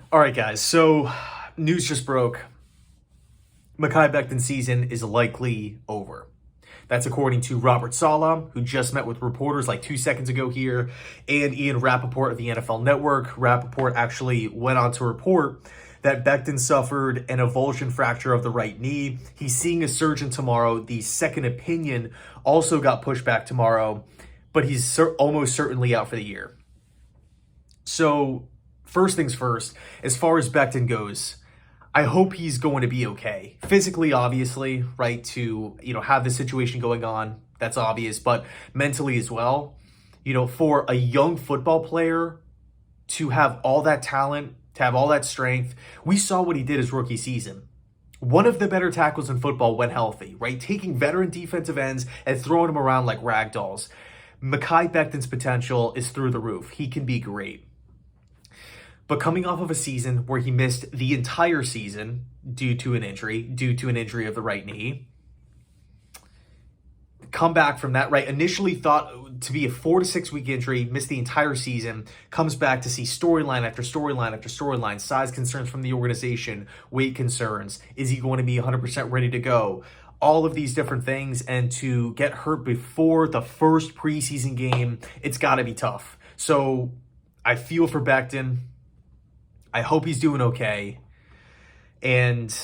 All right, guys. So, news just broke. Mekhi Becton season is likely over. That's according to Robert Saleh, who just met with reporters like 2 seconds ago here, and Ian Rappaport of the NFL Network. Rappaport actually went on to report that Becton suffered an avulsion fracture of the right knee. He's seeing a surgeon tomorrow. The second opinion also got pushed back tomorrow, but he's almost certainly out for the year. So, first things first, as far as Becton goes, I hope he's going to be okay. Physically, obviously, right, to, have the situation going on, that's obvious, but mentally as well. For a young football player to have all that talent, to have all that strength, we saw what he did his rookie season. One of the better tackles in football when healthy, right? Taking veteran defensive ends and throwing them around like rag dolls. Mekhi Becton's potential is through the roof. He can be great. But coming off of a season where he missed the entire season due to an injury of the right knee, come back from that, right? Initially thought to be a 4 to 6 week injury, missed the entire season, comes back to see storyline after storyline after storyline, size concerns from the organization, weight concerns. Is he going to be 100% ready to go? All of these different things, and to get hurt before the first preseason game, it's got to be tough. So I feel for Becton. I hope he's doing okay. And,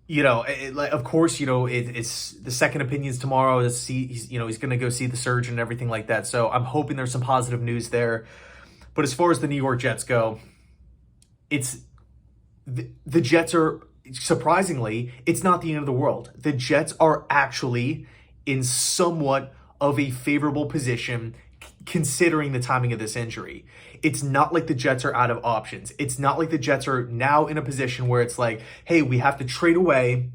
of course, it's the second opinions tomorrow. He's going to go see the surgeon and everything like that. So I'm hoping there's some positive news there. But as far as the New York Jets go, the Jets are, surprisingly, it's not the end of the world. The Jets are actually in somewhat of a favorable position considering the timing of this injury. It's not like the Jets are out of options. It's not like the Jets are now in a position where it's like, hey, we have to trade away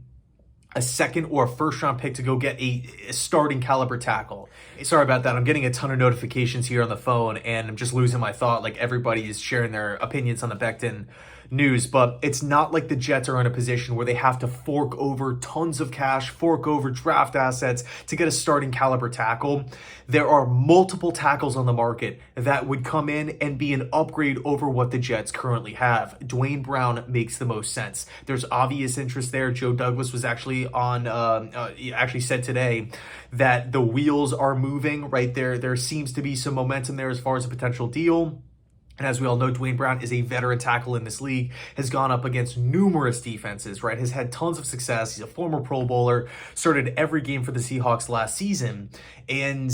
a second or a first round pick to go get a starting caliber tackle. Sorry about that. I'm getting a ton of notifications here on the phone and I'm just losing my thought. Like everybody is sharing their opinions on the Becton news, but it's not like the Jets are in a position where they have to fork over tons of cash, fork over draft assets to get a starting caliber tackle. There are multiple tackles on the market that would come in and be an upgrade over what the Jets currently have. Dwayne Brown makes the most sense. There's obvious interest there. Joe Douglas was actually actually said today that the wheels are moving right there. There seems to be some momentum there as far as a potential deal. And as we all know, Dwayne Brown is a veteran tackle in this league, has gone up against numerous defenses, right? Has had tons of success. He's a former Pro Bowler, started every game for the Seahawks last season. And,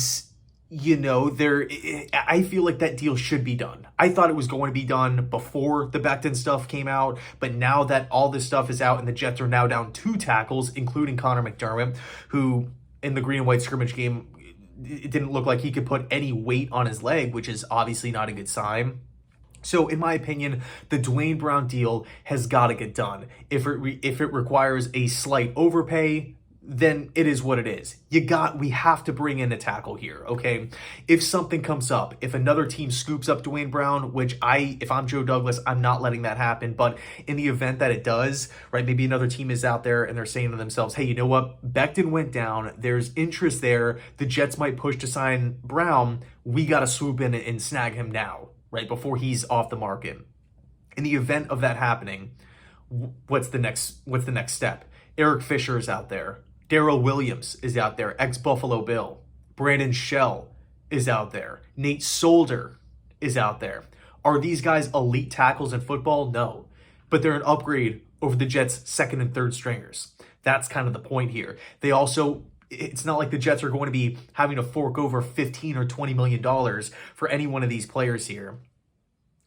I feel like that deal should be done. I thought it was going to be done before the Becton stuff came out, but now that all this stuff is out and the Jets are now down 2 tackles, including Connor McDermott, who in the green and white scrimmage game, it didn't look like he could put any weight on his leg, which is obviously not a good sign. So in my opinion, the Dwayne Brown deal has got to get done. If it requires a slight overpay, then it is what it is. We have to bring in a tackle here, okay? If something comes up, if another team scoops up Dwayne Brown, which if I'm Joe Douglas, I'm not letting that happen. But in the event that it does, right, maybe another team is out there and they're saying to themselves, hey, you know what? Becton went down. There's interest there. The Jets might push to sign Brown. We got to swoop in and snag him now, right, before he's off the market. In the event of that happening, what's the next step? Eric Fisher is out there. Darrell Williams is out there, ex-Buffalo Bill. Brandon Shell is out there. Nate Solder is out there. Are these guys elite tackles in football? No. But they're an upgrade over the Jets' second and third stringers. That's kind of the point here. It's not like the Jets are going to be having to fork over $15 or $20 million for any one of these players here.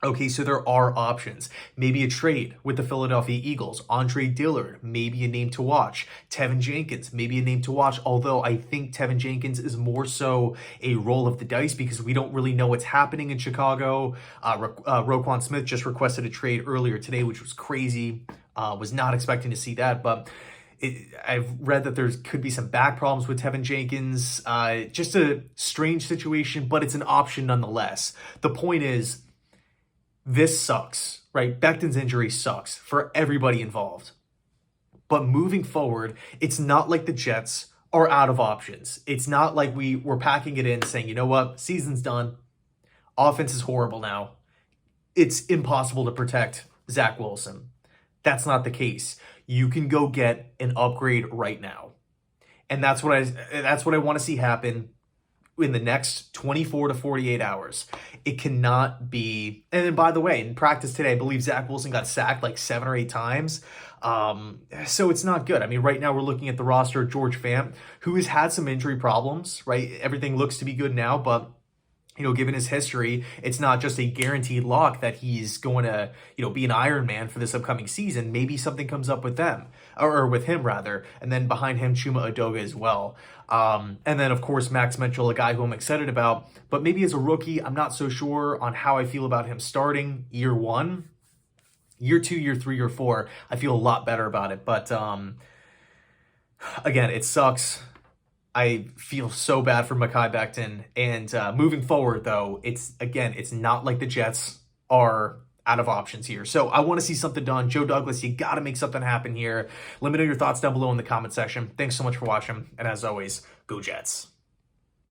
Okay, so there are options. Maybe a trade with the Philadelphia Eagles. Andre Dillard, maybe a name to watch. Tevin Jenkins, maybe a name to watch. Although I think Tevin Jenkins is more so a roll of the dice because we don't really know what's happening in Chicago. Roquan Smith just requested a trade earlier today, which was crazy. Was not expecting to see that, but I've read that there could be some back problems with Tevin Jenkins. Just a strange situation, but it's an option nonetheless. The point is, this sucks, right? Becton's injury sucks for everybody involved. But moving forward, it's not like the Jets are out of options. It's not like we're packing it in saying, you know what, season's done. Offense is horrible now. it's impossible to protect Zach Wilson. That's not the case. You can go get an upgrade right now. And that's what I want to see happen in the next 24 to 48 hours. It cannot be. And then, by the way, in practice today, I believe Zach Wilson got sacked like 7 or 8 times. So it's not good. I mean, right now we're looking at the roster of George Fant, who has had some injury problems, right? Everything looks to be good now, but given his history, it's not just a guaranteed lock that he's going to, be an Iron Man for this upcoming season. Maybe something comes up with them, or with him rather. And then behind him, Chuma Edoga as well. And then, of course, Max Mitchell, a guy who I'm excited about. But maybe as a rookie, I'm not so sure on how I feel about him starting year 1. Year 2, year 3, year 4, I feel a lot better about it. But again, it sucks. I feel so bad for Mekhi Becton. And moving forward, though, it's not like the Jets are out of options here. So I want to see something done. Joe Douglas, you got to make something happen here. Let me know your thoughts down below in the comment section. Thanks so much for watching. And as always, go Jets.